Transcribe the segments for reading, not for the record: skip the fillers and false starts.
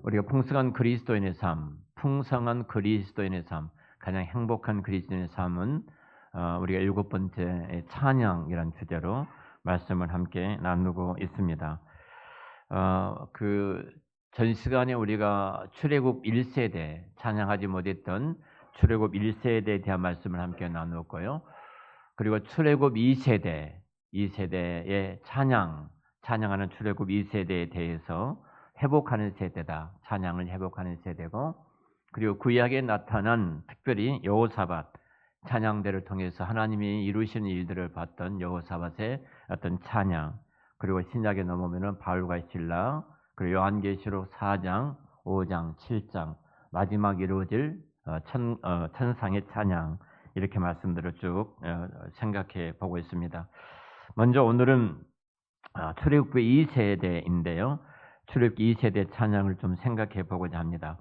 우리가 풍성한 그리스도인의 삶, 풍성한 그리스도인의 삶, 가장 행복한 그리스도인의 삶은 우리가 7번째 찬양이라는 주제로 말씀을 함께 나누고 있습니다. 전 시간에 우리가 출애굽 1세대 찬양하지 못했던 출애굽 1세대에 대한 말씀을 함께 나누었고요. 그리고 출애굽 2세대의 찬양하는 출애굽 2세대에 대해서 회복하는 세대다. 찬양을 회복하는 세대고, 그리고 구약에 나타난 특별히 여호사밧 찬양대를 통해서 하나님이 이루시는 일들을 봤던 여호사밧의 어떤 찬양, 그리고 신약에 넘어오면은 바울과 실라, 그리고 요한계시록 4장, 5장, 7장 마지막 이루어질 천상의 찬양, 이렇게 말씀들을 쭉 생각해 보고 있습니다. 먼저 오늘은 출애굽 2세대인데요. 출애굽 2세대 찬양을 좀 생각해 보고자 합니다.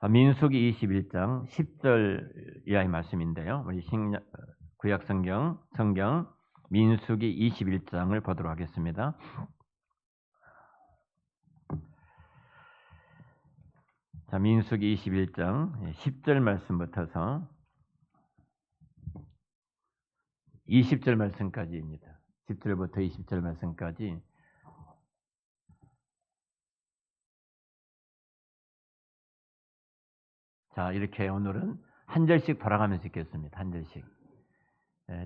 민수기 21장 10절 이하의 말씀인데요. 우리 구약 성경 민수기 21장을 보도록 하겠습니다. 자, 민수기 21장 10절 말씀부터서 20절 말씀까지입니다. 10절부터 20절 말씀까지. 자, 이렇게 오늘은 한 절씩 돌아가면서 읽겠습니다. 한 절씩.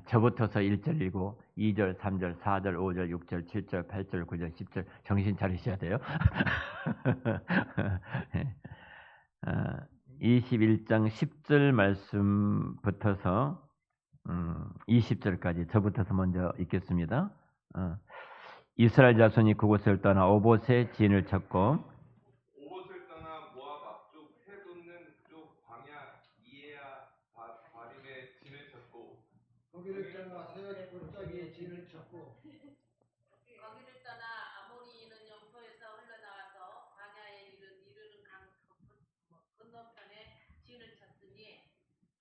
저부터서 1절 읽고 2절, 3절, 4절, 5절, 6절, 7절, 8절, 9절, 10절 정신 차리셔야 돼요. 21장 10절 말씀부터서 20절까지 저부터서 먼저 읽겠습니다. 이스라엘 자손이 그곳을 떠나 오봇에 진을 쳤고 오봇을 떠나 모압 앞쪽 해 돋는 쪽 광야 이에야 바림에 진을 쳤고 거기를 떠나 세 골짜기에 진을 쳤고 거기를 떠나 아모리 있는 영토에서 흘러나와서 광야에 이르는 강 건너편에 진을 쳤으니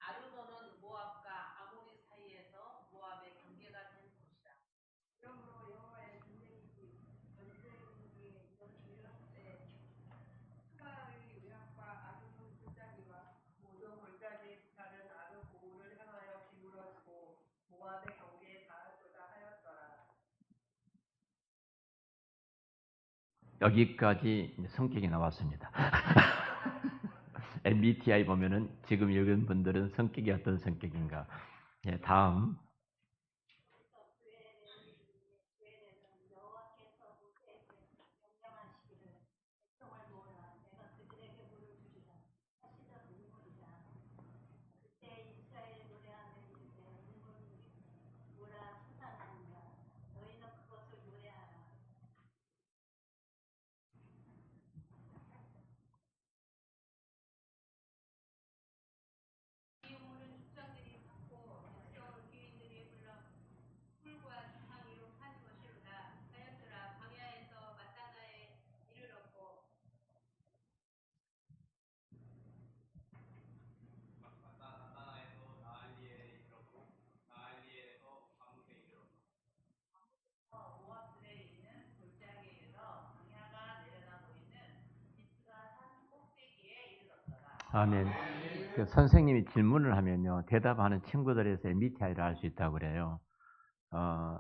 아르논은 모압과 아모리 사이에서 모압의 경계가 된 곳이다. 그러므로 여호와의 전쟁이 수바의 외압과 아르논 골짜기와 모종 골짜기에 다른 아르고를 향하여 기울어지고 모압의 경계에 닿았도다 하였더라. 여기까지 성격이 나왔습니다. MBTI 보면은 지금 읽은 분들은 성격이 어떤 성격인가. 다음. 아멘. 선생님이 질문을 하면요, 대답하는 친구들에서 MBTI를 알 수 있다고 그래요.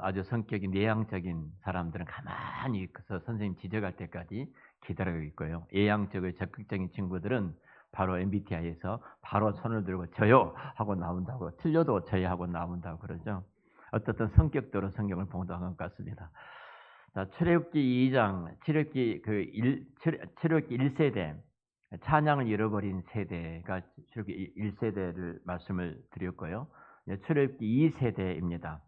아주 성격이 내향적인 사람들은 가만히 있어서 선생님 지적할 때까지 기다리고 있고요. 외향적이고 적극적인 친구들은 바로 MBTI에서 바로 손을 들고 저요 하고 나온다고, 틀려도 저요 하고 나온다고 그러죠. 어떻든 성격대로 성경을 봉독한 것 같습니다. 자, 출애굽기 2장, 출애굽기 1세대, 찬양을 잃어버린 세대가 출애굽기 1세대를 말씀을 드렸고요. 출애굽기 2세대입니다.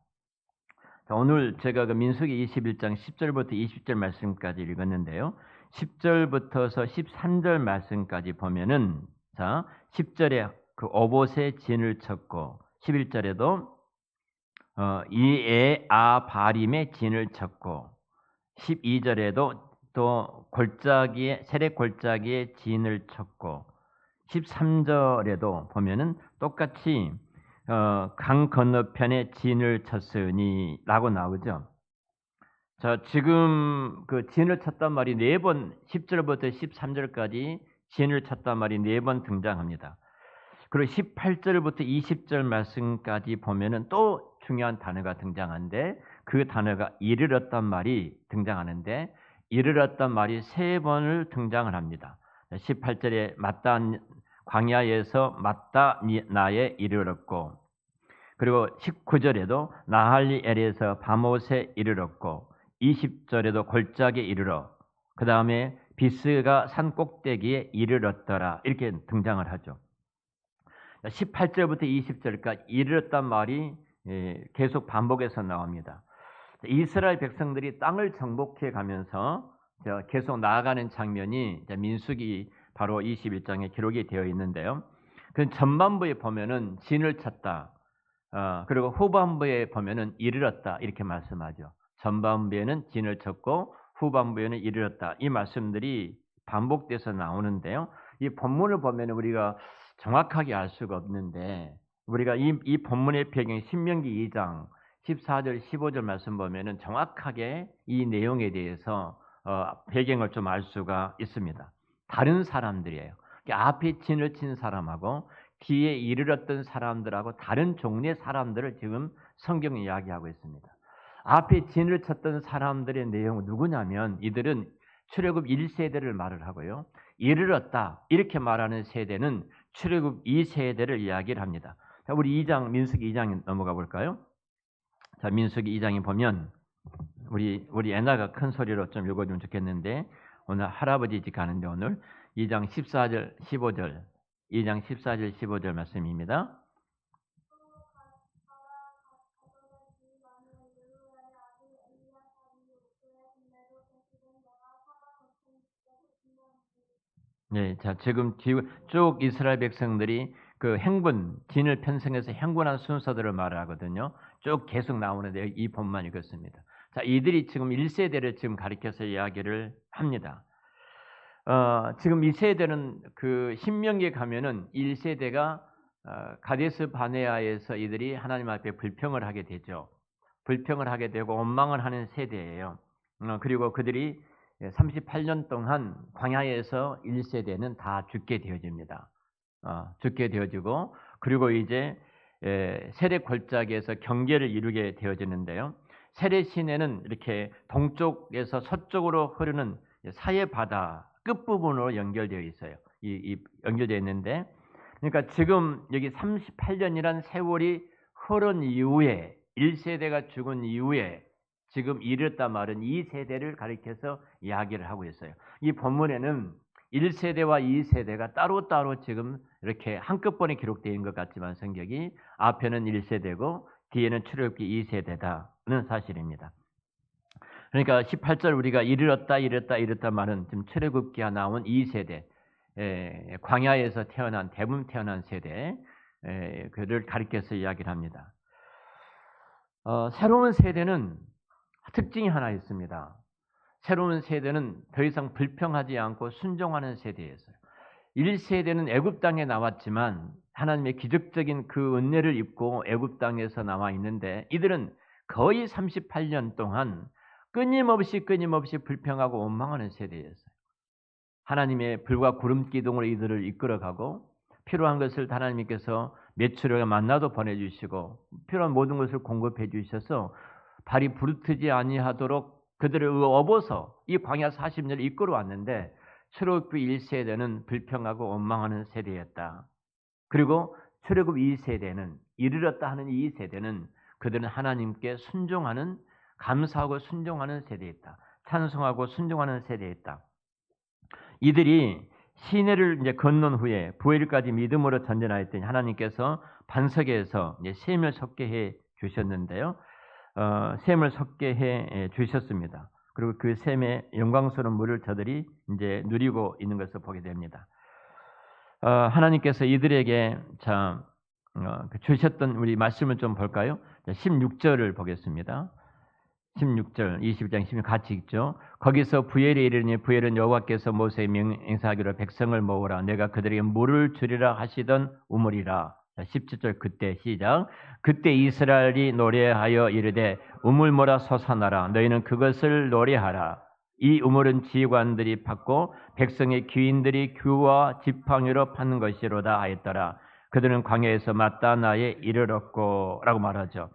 자, 오늘 제가 민수기 21장 10절부터 20절 말씀까지 읽었는데요. 10절부터서 13절 말씀까지 보면은, 자, 10절에 그 오봇에 진을 쳤고, 11절에도 이에아 바림에 진을 쳤고, 12절에도 또 세례 골짜기에 진을 쳤고, 13절에도 보면은 똑같이 강 건너편에 진을 쳤으니 라고 나오죠. 자, 지금 그 진을 쳤단 말이 4번, 10절부터 13절까지 진을 쳤단 말이 4번 등장합니다. 그리고 18절부터 20절 말씀까지 보면은 또 중요한 단어가 등장하는데 그 단어가 이르렀단 말이 등장하는데 이르렀단 말이 3번을 등장을 합니다. 18절에 마따 광야에서 마따 나에 이르렀고, 그리고 19절에도 나할리엘에서 바못에 이르렀고, 20절에도 골짜기에 이르러, 그 다음에 비스가 산 꼭대기에 이르렀더라, 이렇게 등장을 하죠. 18절부터 20절까지 이르렀단 말이 계속 반복해서 나옵니다. 이스라엘 백성들이 땅을 정복해 가면서 계속 나아가는 장면이 민수기 바로 21장에 기록이 되어 있는데요. 그 전반부에 보면은 진을 쳤다. 그리고 후반부에 보면은 이르렀다, 이렇게 말씀하죠. 전반부에는 진을 쳤고 후반부에는 이르렀다. 이 말씀들이 반복돼서 나오는데요. 이 본문을 보면 우리가 정확하게 알 수가 없는데, 우리가 이 본문의 배경 신명기 2장 14절 15절 말씀 보면은 정확하게 이 내용에 대해서 배경을 좀 알 수가 있습니다. 다른 사람들이에요. 앞에 진을 친 사람하고 뒤에 이르렀던 사람들하고 다른 종류의 사람들을 지금 성경이 이야기하고 있습니다. 앞에 진을 쳤던 사람들의 내용은 누구냐면 이들은 출애굽 1세대를 말을 하고요. 이르렀다, 이렇게 말하는 세대는 출애굽 2세대를 이야기를 합니다. 자, 우리 2장 민수기 2장에 넘어가 볼까요? 자, 민수기 2장에 보면 우리 애나가 큰 소리로 좀 읽어주면 좋겠는데, 오늘 할아버지 집 가는데 오늘 2장 14절 15절 2장 14절 15절 말씀입니다. 네, 자, 지금 쭉 이스라엘 백성들이 그 행군, 진을 편성해서 행군한 순서들을 말하거든요. 쭉 계속 나오는데 이 본만 읽었습니다. 자, 이들이 지금 1세대를 지금 가리켜서 이야기를 합니다. 지금 이 세대는 그 신명기에 가면은 1세대가 가데스 바네아에서 이들이 하나님 앞에 불평을 하게 되죠. 불평을 하게 되고 원망을 하는 세대예요. 그리고 그들이 38년 동안 광야에서 1세대는 다 죽게 되어집니다. 죽게 되어지고, 그리고 이제 세례 골짜기에서 경계를 이루게 되어지는데요. 세례 시내는 이렇게 동쪽에서 서쪽으로 흐르는 사해 바다 끝부분으로 연결되어 있어요. 연결되어 있는데, 그러니까 지금 여기 38년이란 세월이 흐른 이후에 1세대가 죽은 이후에 지금 이르렀다 말은 2세대를 가리켜서 이야기를 하고 있어요. 이 본문에는 1세대와 2세대가 따로따로 지금 이렇게 한꺼번에 기록되어 있는 것 같지만 성경이 앞에는 1세대고 뒤에는 출애굽기 2세대다는 사실입니다. 그러니까 18절 우리가 이르렀다 말은 지금 출애굽기가 나온 2세대, 광야에서 대문 태어난 세대, 그를 가리켜서 이야기를 합니다. 새로운 세대는 특징이 하나 있습니다. 새로운 세대는 더 이상 불평하지 않고 순종하는 세대였어요. 1세대는 애굽 땅에 나왔지만 하나님의 기적적인 그 은혜를 입고 애굽 땅에서 나와 있는데, 이들은 거의 38년 동안 끊임없이 불평하고 원망하는 세대였어요. 하나님의 불과 구름 기둥으로 이들을 이끌어가고, 필요한 것을 하나님께서 메추려가 만나도 보내주시고 필요한 모든 것을 공급해 주셔서 발이 부르트지 아니하도록 그들을 업어서 이 광야 40년을 이끌어왔는데, 출애굽 1세대는 불평하고 원망하는 세대였다. 그리고 출애굽 2세대는 이르렀다 하는 2세대는 그들은 하나님께 순종하는, 감사하고 순종하는 세대였다. 찬송하고 순종하는 세대였다. 이들이 시내를 이제 건넌 후에 부엘까지 믿음으로 전진하였더니 하나님께서 반석에서 이제 샘을 섞게 해 주셨는데요. 샘을 섞게 해 주셨습니다. 그리고 그 샘의 영광스러운 물을 저들이 이제 누리고 있는 것을 보게 됩니다. 하나님께서 이들에게 주셨던 우리 말씀을 좀 볼까요? 16절을 보겠습니다. 16절, 20장 16 같이 읽죠. 거기서 부엘에 이르니 부엘은 여호와께서 모세에 맹세하기로 백성을 모으라 내가 그들에게 물을 주리라 하시던 우물이라. 자, 17절 그때 시작. 그때 이스라엘이 노래하여 이르되 우물모라 솟아나라. 너희는 그것을 노래하라. 이 우물은 지휘관들이 받고 백성의 귀인들이 규와 지팡이로 파는 것이로다 하였더라. 그들은 광야에서 마따나에 이르렀고 라고 말하죠.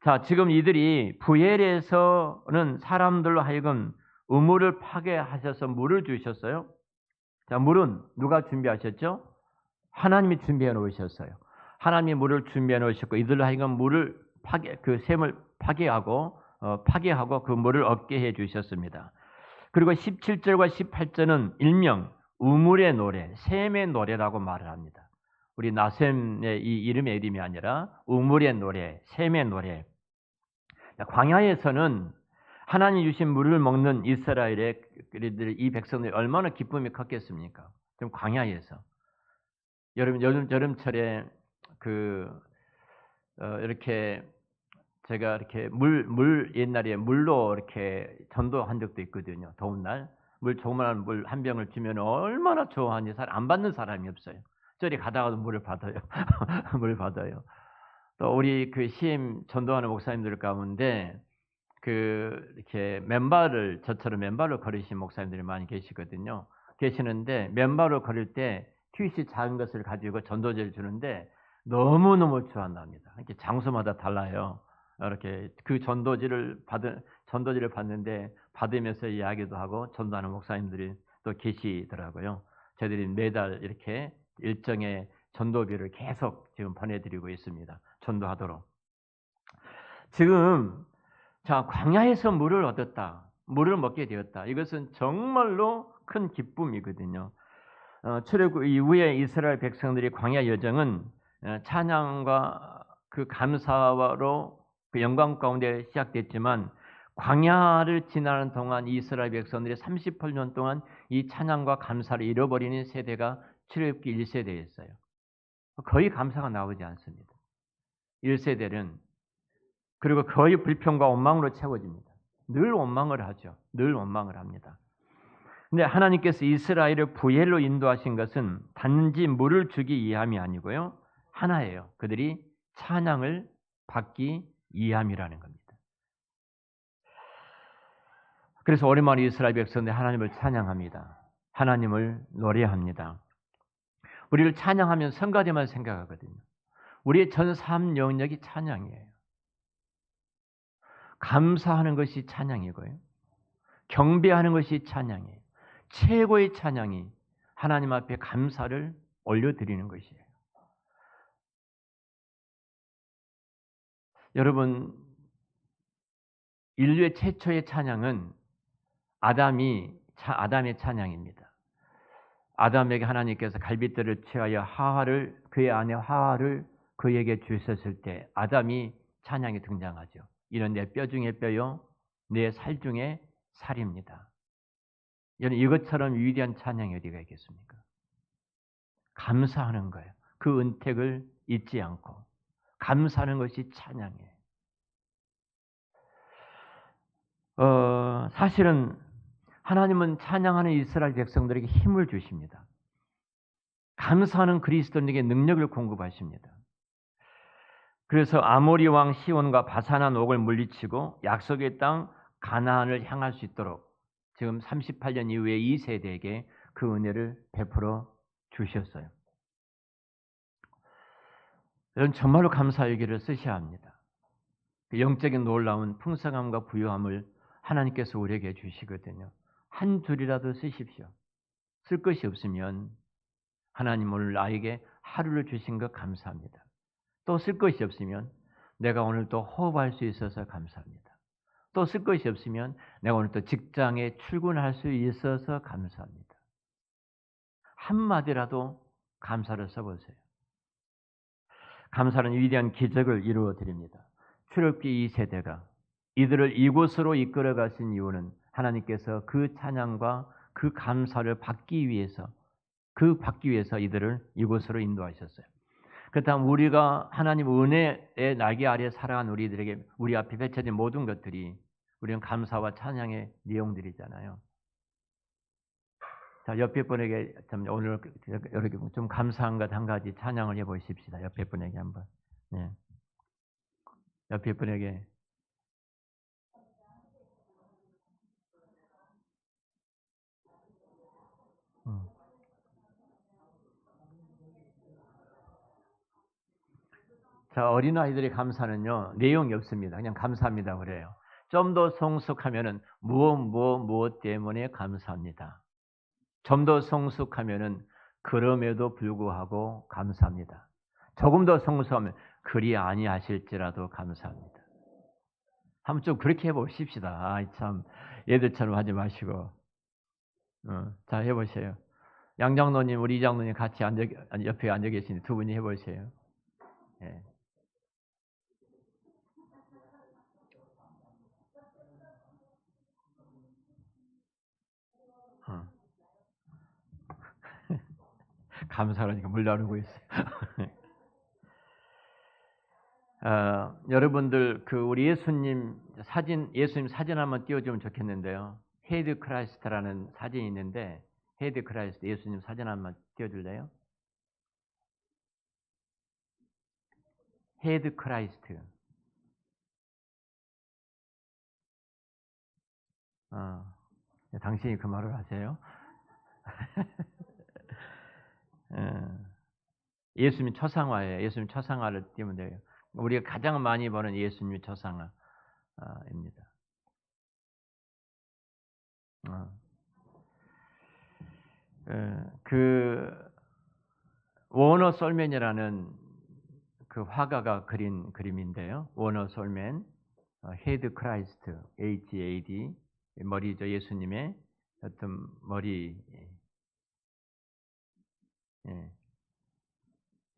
자, 지금 이들이 부엘에서는 사람들로 하여금 우물을 파괴하셔서 물을 주셨어요. 자, 물은 누가 준비하셨죠? 하나님이 준비해 놓으셨어요. 하나님이 물을 준비해 놓으셨고 이들로 하여금 물을 그 샘을 파괴하고 그 물을 얻게 해 주셨습니다. 그리고 17절과 18절은 일명 우물의 노래, 샘의 노래라고 말을 합니다. 우리 나셈의 이 이름의 이름이 아니라 우물의 노래, 샘의 노래. 광야에서는 하나님 주신 물을 먹는 이스라엘의 이 백성들이 얼마나 기쁨이 컸겠습니까? 그럼 광야에서 여름철에 이렇게 제가 이렇게 물 옛날에 물로 이렇게 전도한 적도 있거든요. 더운 날 조그마한 물 한 병을 주면 얼마나 좋아하니 안 받는 사람이 없어요. 저리 가다가도 물을 받아요. 물 받아요. 또 우리 그 시임 전도하는 목사님들 가운데 이렇게 저처럼 맨발로 걸으신 목사님들이 많이 계시는데 맨발로 걸을 때 큐시 작은 것을 가지고 전도제를 주는데 너무너무 좋아한답니다. 이렇게 장소마다 달라요. 이렇게 그 전도지를 받는데 받으면서 이야기도 하고 전도하는 목사님들이 또 계시더라고요. 저희들이 매달 이렇게 일정의 전도비를 계속 지금 보내드리고 있습니다. 전도하도록. 지금 자, 광야에서 물을 얻었다. 물을 먹게 되었다. 이것은 정말로 큰 기쁨이거든요. 출애굽 이후에 이스라엘 백성들이 광야 여정은 찬양과 그 감사로 그 영광 가운데 시작됐지만 광야를 지나는 동안 이스라엘 백성들이 38년 동안 이 찬양과 감사를 잃어버리는 세대가 출애굽기 1세대였어요. 거의 감사가 나오지 않습니다. 1세대는 그리고 거의 불평과 원망으로 채워집니다. 늘 원망을 하죠. 늘 원망을 합니다. 근데 하나님께서 이스라엘을 부엘로 인도하신 것은 단지 물을 주기 위함이 아니고요. 하나예요. 그들이 찬양을 받기 위함이라는 겁니다. 그래서 오랜만에 이스라엘 백성들이 하나님을 찬양합니다. 하나님을 노래합니다. 우리를 찬양하면 성가대만 생각하거든요. 우리의 전 삶 영역이 찬양이에요. 감사하는 것이 찬양이고요. 경배하는 것이 찬양이에요. 최고의 찬양이 하나님 앞에 감사를 올려드리는 것이에요. 여러분, 인류의 최초의 찬양은 아담의 찬양입니다. 아담에게 하나님께서 갈빗대를 취하여 그의 아내 하와를 그에게 주셨을 때 아담이 찬양이 등장하죠. 이는 내 뼈 중에 뼈요 내 살 중에 살입니다. 여러분, 이것처럼 위대한 찬양이 어디가 있겠습니까? 감사하는 거예요. 그 은택을 잊지 않고 감사하는 것이 찬양이에요. 사실은 하나님은 찬양하는 이스라엘 백성들에게 힘을 주십니다. 감사하는 그리스도인에게 능력을 공급하십니다. 그래서 아모리 왕 시온과 바산한 옥을 물리치고 약속의 땅 가나안을 향할 수 있도록 지금 38년 이후에 이 세대에게 그 은혜를 베풀어 주셨어요. 여러분, 정말로 감사의 기를 쓰셔야 합니다. 영적인 놀라운 풍성함과 부유함을 하나님께서 우리에게 주시거든요. 한 줄이라도 쓰십시오. 쓸 것이 없으면 하나님 오늘 나에게 하루를 주신 것 감사합니다. 또 쓸 것이 없으면 내가 오늘 또 호흡할 수 있어서 감사합니다. 또 쓸 것이 없으면 내가 오늘 또 직장에 출근할 수 있어서 감사합니다. 한마디라도 감사를 써보세요. 감사는 위대한 기적을 이루어 드립니다. 출애굽기 2세대가 이들을 이곳으로 이끌어 가신 이유는 하나님께서 그 찬양과 그 감사를 받기 위해서 이들을 이곳으로 인도하셨어요. 그렇다면 우리가 하나님 은혜의 날개 아래 살아간 우리들에게 우리 앞에 펼쳐진 모든 것들이 우리는 감사와 찬양의 내용들이잖아요. 자, 옆에 분에게 오늘 이렇게 좀 감사한 것 한 가지 찬양을 해보십시다. 옆에 분에게 한번. 네. 옆에 분에게. 자, 어린아이들이 감사는요, 내용이 없습니다. 그냥 감사합니다. 그래요. 좀 더 성숙하면은 무엇 때문에 감사합니다. 좀 더 성숙하면은 그럼에도 불구하고 감사합니다. 조금 더 성숙하면 그리 아니하실지라도 감사합니다. 한번 좀 그렇게 해보십시다. 아, 참 얘들처럼 하지 마시고. 자, 해보세요. 양장로님, 우리 이장로님 같이 옆에 앉아 계시니 두 분이 해보세요. 예. 감사하니까 물 나르고 있어요. 여러분들 우리 예수님 사진 한번 띄워주면 좋겠는데요. 헤드 크라이스트라는 사진이 있는데 헤드 크라이스트 예수님 사진 한번 띄워줄래요? 헤드 크라이스트. 당신이 그 말을 하세요? 예수님 초상화예요. 예수님 초상화를 띄우면 돼요. 우리가 가장 많이 보는 예수님 초상화입니다. 그 워너 솔맨이라는 그 화가가 그린 그림인데요. 워너 솔맨, 헤드 크라이스트, HAD, 머리죠. 예수님의 어떤 머리. 예,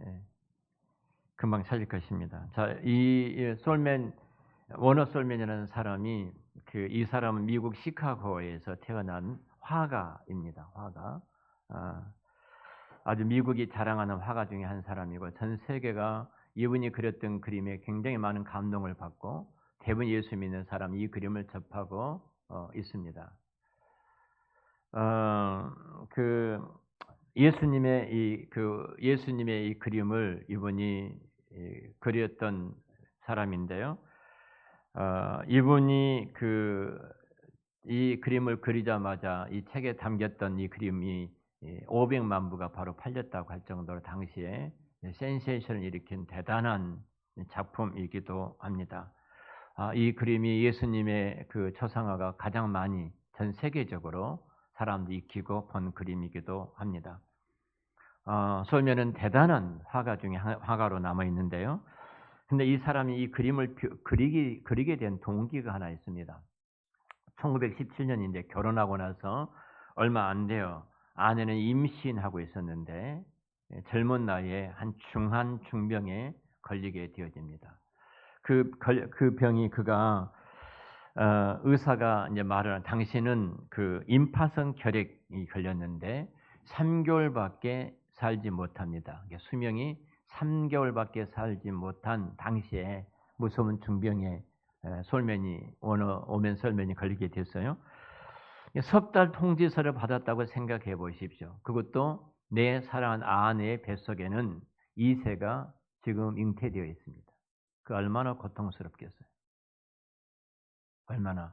예, 금방 찾을 것입니다. 자, 이 워너 솔맨이라는 사람이 이 사람은 미국 시카고에서 태어난 화가입니다. 화가. 아주 미국이 자랑하는 화가 중에 한 사람이고 전 세계가 이분이 그렸던 그림에 굉장히 많은 감동을 받고 대부분 예수 믿는 사람이 이 그림을 접하고 있습니다. 예수님의 이 그림을 이분이 그렸던 사람인데요. 이분이 이 그림을 그리자마자 이 책에 담겼던 이 그림이 500만 부가 바로 팔렸다고 할 정도로 당시에 센세이션을 일으킨 대단한 작품이기도 합니다. 이 그림이 예수님의 그 초상화가 가장 많이 전 세계적으로 사람들이 익히고 본 그림이기도 합니다. 솔면은 대단한 화가 중에 화가로 남아 있는데요. 근데 이 사람이 이 그림을 그리게 된 동기가 하나 있습니다. 1917년인데 결혼하고 나서 얼마 안 돼요. 아내는 임신하고 있었는데 젊은 나이에 한 중병에 걸리게 되어집니다. 그 병이 그가 의사가 이제 말을 당신은 임파선 결핵이 걸렸는데 3개월밖에 살지 못합니다. 수명이 3개월밖에 살지 못한 당시에 무서운 중병에 오면 솔맨이 걸리게 됐어요. 석 달 통지서를 받았다고 생각해 보십시오. 그것도 내 사랑하는 아내의 뱃속에는 2세가 지금 잉태되어 있습니다. 그 얼마나 고통스럽겠어요. 얼마나.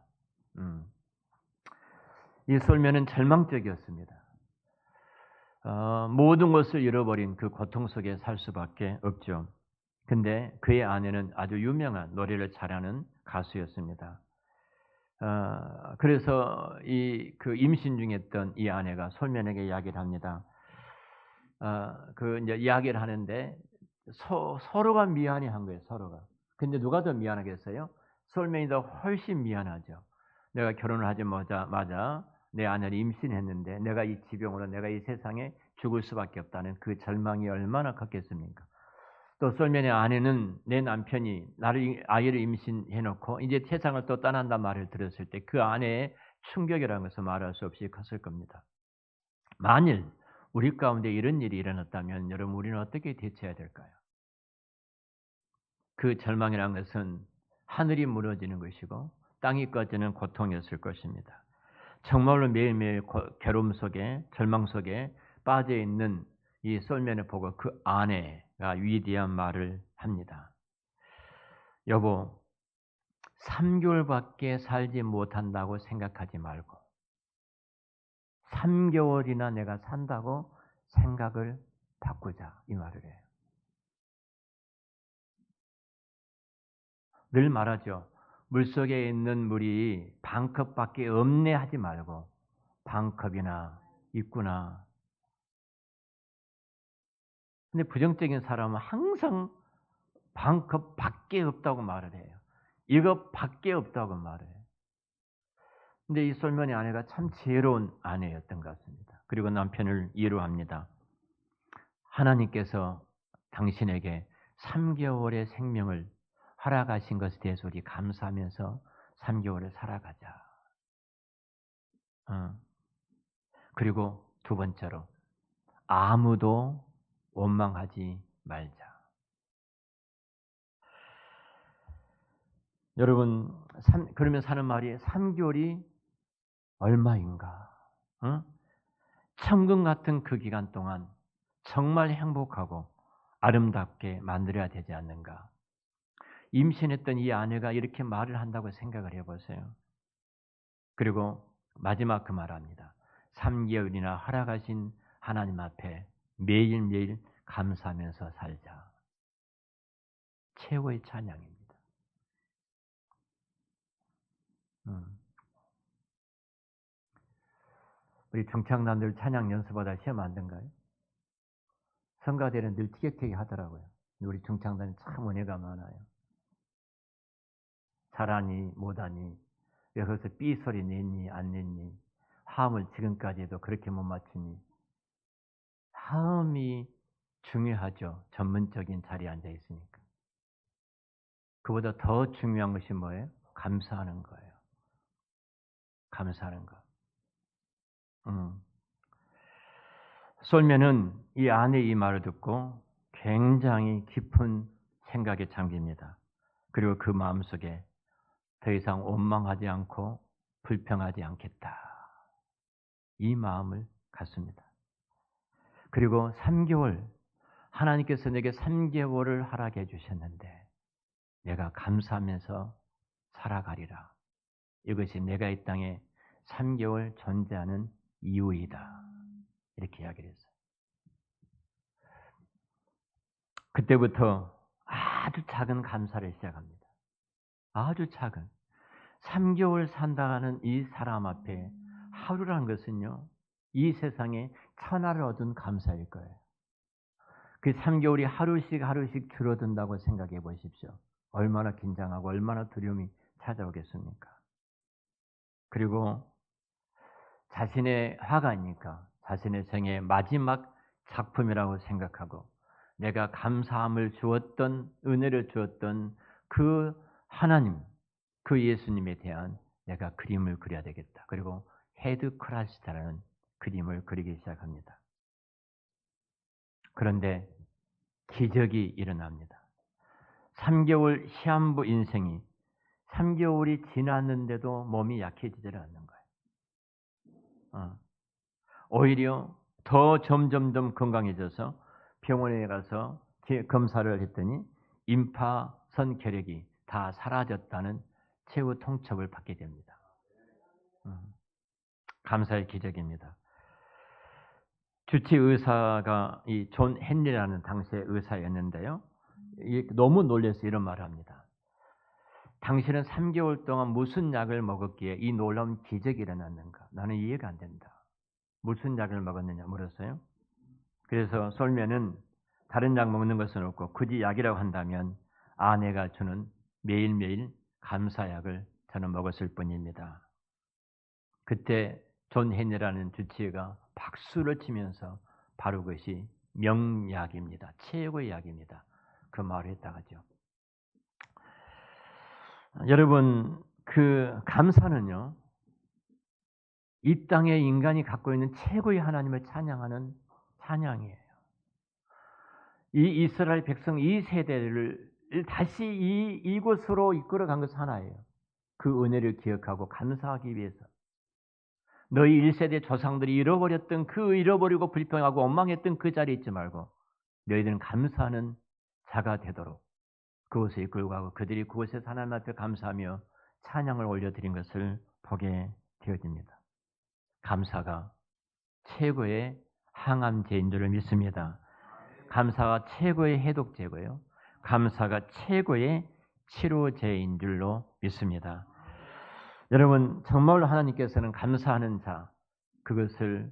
이 솔면은 절망적이었습니다. 모든 것을 잃어버린 그 고통 속에 살 수밖에 없죠. 근데 그의 아내는 아주 유명한 노래를 잘하는 가수였습니다. 그래서 임신 중이었던 이 아내가 솔면에게 이야기를 합니다. 이제 이야기를 하는데 서로가 미안해한 거예요. 서로가. 근데 누가 더 미안하겠어요? 솔면이 더 훨씬 미안하죠. 내가 결혼을 하자마자 내 아내를 임신했는데 내가 이 지병으로 내가 이 세상에 죽을 수밖에 없다는 그 절망이 얼마나 컸겠습니까? 또 솔면의 아내는 내 남편이 아이를 임신해놓고 이제 세상을 또 떠난단 말을 들었을 때 그 아내의 충격이라는 것을 말할 수 없이 컸을 겁니다. 만일 우리 가운데 이런 일이 일어났다면 여러분 우리는 어떻게 대처해야 될까요? 그 절망이라는 것은 하늘이 무너지는 것이고 땅이 꺼지는 고통이었을 것입니다. 정말로 매일매일 괴로움 속에 절망 속에 빠져 있는 이 솔면을 보고 그 아내가 위대한 말을 합니다. 여보, 3개월밖에 살지 못한다고 생각하지 말고 3개월이나 내가 산다고 생각을 바꾸자, 이 말을 해요. 늘 말하죠. 물속에 있는 물이 반컵밖에 없네 하지 말고 반컵이나 있구나. 근데 부정적인 사람은 항상 반컵밖에 없다고 말을 해요. 이것밖에 없다고 말을 해요. 근데 이 솔면의 아내가 참 지혜로운 아내였던 것 같습니다. 그리고 남편을 위로합니다. 하나님께서 당신에게 3개월의 생명을 허락하신 것에 대해서 우리 감사하면서 3개월을 살아가자. 그리고 두 번째로 아무도 원망하지 말자. 여러분, 그러면서 하는 말이 3개월이 얼마인가? 천국 같은 그 기간 동안 정말 행복하고 아름답게 만들어야 되지 않는가? 임신했던 이 아내가 이렇게 말을 한다고 생각을 해보세요. 그리고 마지막 그 말합니다. 3개월이나 허락하신 하나님 앞에 매일매일 감사하면서 살자. 최고의 찬양입니다. 우리 중창단들 찬양 연습하다 시험 안 된가요? 성가대는 늘 티격태격 하더라고요. 우리 중창단이 참 은혜가 많아요. 잘하니 못하니 여기서 삐소리 냈니 안 냈니 화음을 지금까지도 그렇게 못 맞추니 화음이 중요하죠. 전문적인 자리에 앉아 있으니까. 그보다 더 중요한 것이 뭐예요? 감사하는 거예요. 감사하는 거. 솔면은 이 아내의 이 말을 듣고 굉장히 깊은 생각에 잠깁니다. 그리고 그 마음속에 더 이상 원망하지 않고 불평하지 않겠다. 이 마음을 갖습니다. 그리고 3개월, 하나님께서 내게 3개월을 허락해 주셨는데 내가 감사하면서 살아가리라. 이것이 내가 이 땅에 3개월 존재하는 이유이다. 이렇게 이야기를 했어요. 그때부터 아주 작은 감사를 시작합니다. 아주 작은. 3개월 산다는 이 사람 앞에 하루란 것은요, 이 세상에 천하를 얻은 감사일 거예요. 그 3개월이 하루씩 줄어든다고 생각해 보십시오. 얼마나 긴장하고 얼마나 두려움이 찾아오겠습니까? 그리고 자신의 화가니까 자신의 생의 마지막 작품이라고 생각하고 내가 감사함을 주었던, 은혜를 주었던 그 하나님, 그 예수님에 대한 내가 그림을 그려야 되겠다. 그리고 헤드 크라시타라는 그림을 그리기 시작합니다. 그런데 기적이 일어납니다. 3개월 시한부 인생이 3개월이 지났는데도 몸이 약해지지 않는 거예요. 오히려 더 점점점 건강해져서 병원에 가서 검사를 했더니 임파선 결핵이 다 사라졌다는 최후 통첩을 받게 됩니다. 감사의 기적입니다. 주치 의사가 이 존 헨리라는 당시의 의사였는데요. 너무 놀라서 이런 말을 합니다. 당신은 3개월 동안 무슨 약을 먹었기에 이 놀라운 기적이 일어났는가? 나는 이해가 안 된다. 무슨 약을 먹었느냐 물었어요. 그래서 솔면은 다른 약 먹는 것은 없고 굳이 약이라고 한다면 아내가 주는 매일매일 감사약을 저는 먹었을 뿐입니다. 그때 존 헨리라는 주치의가 박수를 치면서 바로 그것이 명약입니다. 최고의 약입니다. 그 말을 했다가죠. 여러분, 그 감사는요, 이 땅에 인간이 갖고 있는 최고의 하나님을 찬양하는 찬양이에요. 이 이스라엘 백성 이 세대를 다시 이곳으로 이끌어간 것은 하나예요. 그 은혜를 기억하고 감사하기 위해서. 너희 1세대 조상들이 잃어버렸던 그 잃어버리고 불평하고 원망했던 그 자리에 있지 말고 너희들은 감사하는 자가 되도록 그곳에 이끌고 가고 그들이 그곳에서 하나님 앞에 감사하며 찬양을 올려드린 것을 보게 되어집니다. 감사가 최고의 항암제인 줄을 믿습니다. 감사가 최고의 해독제고요. 감사가 최고의 치료제인 줄로 믿습니다. 여러분 정말로 하나님께서는 감사하는 자 그것을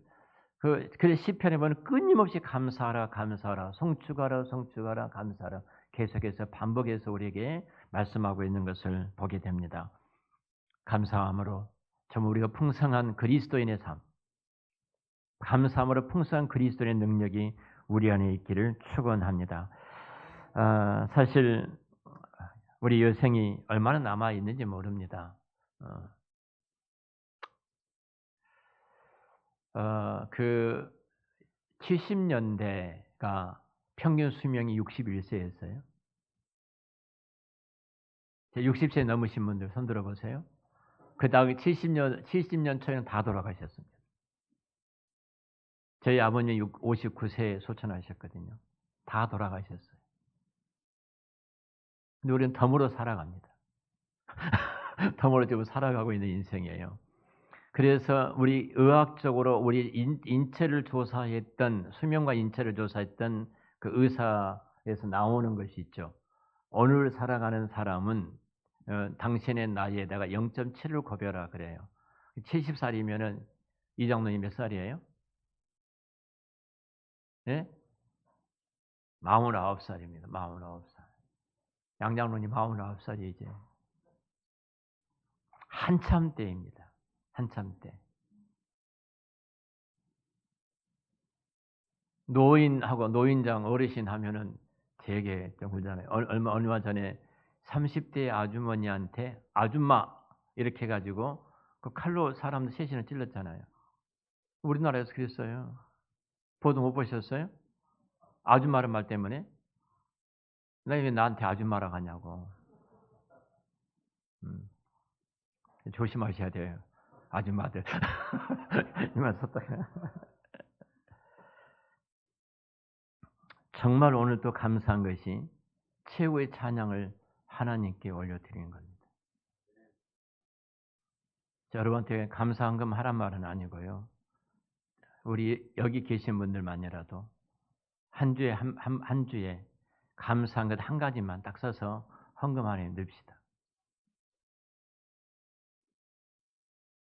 그래서 시편에 보면 끊임없이 감사하라 감사하라 송축하라 송축하라 감사하라 계속해서 반복해서 우리에게 말씀하고 있는 것을 보게 됩니다. 감사함으로 정말 우리가 풍성한 그리스도인의 삶 감사함으로 풍성한 그리스도인의 능력이 우리 안에 있기를 축원합니다. 사실 우리 여생이 얼마나 남아 있는지 모릅니다. 그 70년대가 평균 수명이 61세였어요. 60세 넘으신 분들 손 들어보세요. 그 다음에 70년 초에는 다 돌아가셨습니다. 저희 아버님 59세에 소천하셨거든요. 다 돌아가셨어요. 근데 우리는 덤으로 살아갑니다. 덤으로 지금 살아가고 있는 인생이에요. 그래서 우리 의학적으로 우리 인체를 조사했던 수명과 인체를 조사했던 그 의사에서 나오는 것이 있죠. 오늘 살아가는 사람은 당신의 나이에다가 0.7을 곱해라 그래요. 70살이면은 이 장로님 몇 살이에요? 예? 49살입니다. 49살. 양 장로님 49살이 이제 한참 때입니다. 한참 때. 노인하고 노인장 어르신 하면은 되게 좀 그러잖아요. 얼마 전에 30대 아주머니한테 아줌마 이렇게 해가지고 그 칼로 사람들 셋이나 찔렀잖아요. 우리나라에서 그랬어요. 보도 못 보셨어요? 아줌마란 말 때문에? 나 왜 나한테 아줌마라고 하냐고. 조심하셔야 돼요. 아줌마들. 이만 썼다가. 정말 오늘 또 감사한 것이 최후의 찬양을 하나님께 올려드리는 겁니다. 여러분한테 감사한 금 하란 말은 아니고요. 우리 여기 계신 분들만이라도 한 주에 한 주에 감사한 것 한 가지만 딱 써서 헌금 안에 넣읍시다.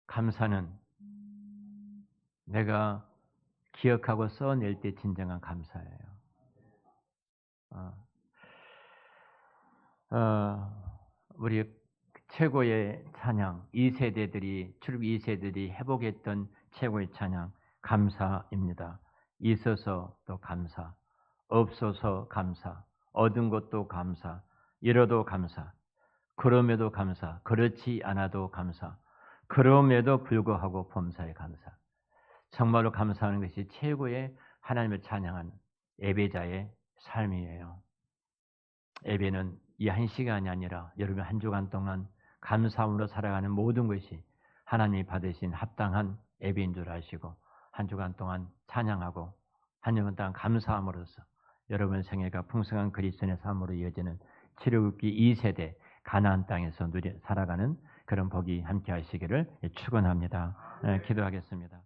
감사는 내가 기억하고 써낼 때 진정한 감사예요. 우리 최고의 찬양, 2세대들이 출국 2세들이 회복했던 최고의 찬양 감사입니다. 있어서 또 감사, 없어서 감사, 얻은 것도 감사, 잃어도 감사, 그럼에도 감사, 그렇지 않아도 감사, 그럼에도 불구하고 범사에 감사. 정말로 감사하는 것이 최고의 하나님을 찬양한 예배자의 삶이에요. 예배는 이 한 시간이 아니라 여러분 한 주간 동안 감사함으로 살아가는 모든 것이 하나님이 받으신 합당한 예배인 줄 아시고 한 주간 동안 찬양하고 한 주간 동안 감사함으로써 여러분 생애가 풍성한 그리스도인의 삶으로 이어지는 출애굽기 2세대 가나안 땅에서 살아가는 그런 복이 함께 하시기를 축원합니다. 기도하겠습니다.